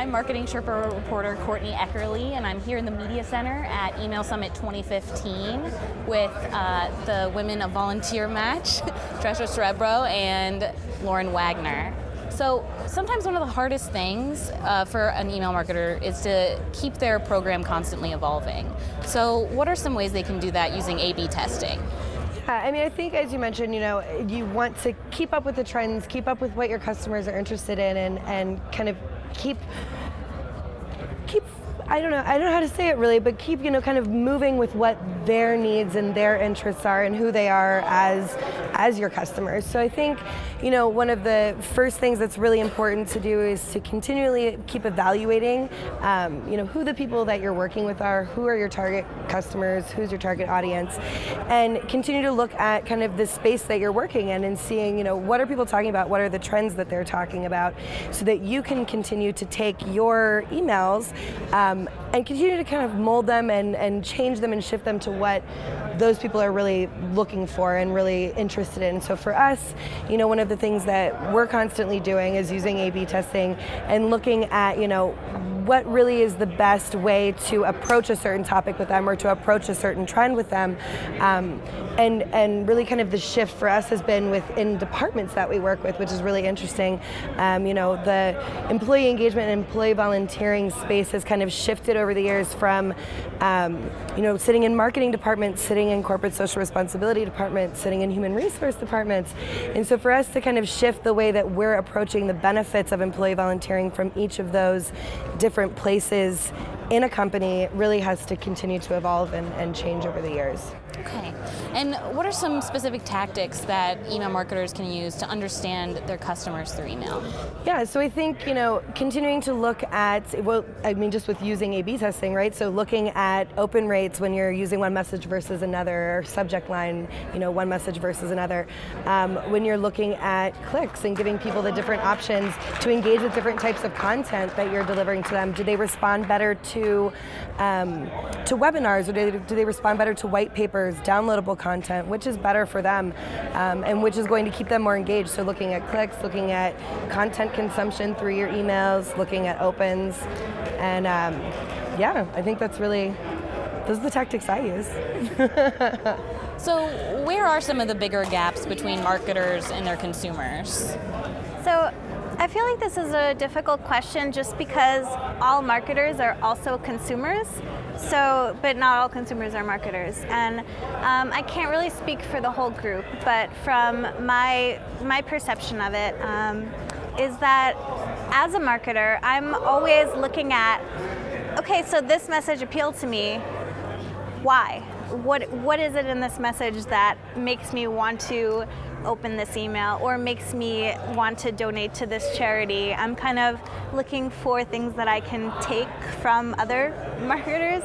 I'm Marketing Sherpa reporter Courtney Eckerly, and I'm here in the Media Center at Email Summit 2015 with the Women of Volunteer Match, Tresha Cerebro and Lauren Wagner. So sometimes one of the hardest things for an email marketer is to keep their program constantly evolving. So what are some ways they can do that using A/B testing? I mean, I think as you mentioned, you want to keep up with the trends, keep up with what your customers are interested in, and kind of keep I don't know how to say it really, but keep kind of moving with what their needs and their interests are and who they are as your customers. So I think one of the first things that's really important to do is to continually keep evaluating who the people that you're working with are, who are your target customers, who's your target audience, and continue to look at kind of the space that you're working in and seeing what are people talking about, what are the trends that they're talking about, so that you can continue to take your emails and continue to kind of mold them and change them and shift them to what those people are really looking for and really interested in. So for us, one of the things that we're constantly doing is using A/B testing and looking at, what really is the best way to approach a certain topic with them or to approach a certain trend with them. And really kind of the shift for us has been within departments that we work with, which is really interesting. The employee engagement and employee volunteering space has kind of shifted over the years from, sitting in marketing departments, sitting in corporate social responsibility departments, sitting in human resource departments. And so for us to kind of shift the way that we're approaching the benefits of employee volunteering from each of those different places in a company really has to continue to evolve and change over the years. Okay. And what are some specific tactics that email marketers can use to understand their customers through email? Yeah, so I think, continuing to look at, just with using A/B testing, right? So looking at open rates when you're using one message versus another, or subject line, one message versus another. When you're looking at clicks and giving people the different options to engage with different types of content that you're delivering to them. Do they respond better to webinars, or do they respond better to white papers, downloadable content? Which is better for them, and which is going to keep them more engaged? So looking at clicks, looking at content consumption through your emails, looking at opens, and I think those are the tactics I use. So where are some of the bigger gaps between marketers and their consumers? So I feel like this is a difficult question just because all marketers are also consumers. But not all consumers are marketers. And I can't really speak for the whole group, but from my perception of it is that as a marketer, I'm always looking at, okay, so this message appealed to me. Why? What is it in this message that makes me want to open this email or makes me want to donate to this charity? I'm kind of looking for things that I can take from other marketers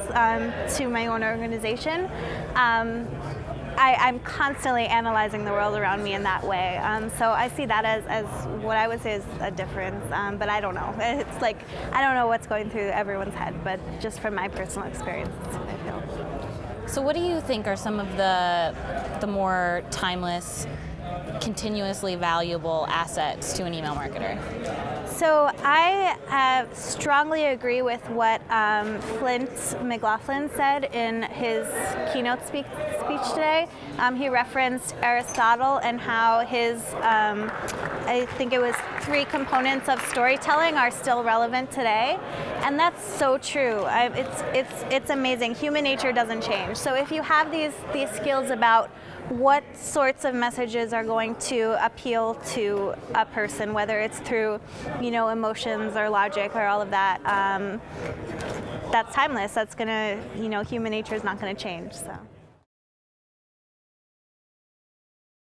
to my own organization. I'm constantly analyzing the world around me in that way. So I see that as what I would say is a difference, but I don't know. It's like, I don't know what's going through everyone's head, but just from my personal experience, that's what I feel. So what do you think are some of the more timeless, continuously valuable assets to an email marketer? So I strongly agree with what Flint McLaughlin said in his keynote speech today. He referenced Aristotle and how his, I think it was 3 components of storytelling are still relevant today. And that's so true. It's amazing. Human nature doesn't change. So if you have these skills about what sorts of messages are going to appeal to a person, whether it's through, emotions or logic or all of that, that's timeless. That's gonna, human nature is not gonna change, so.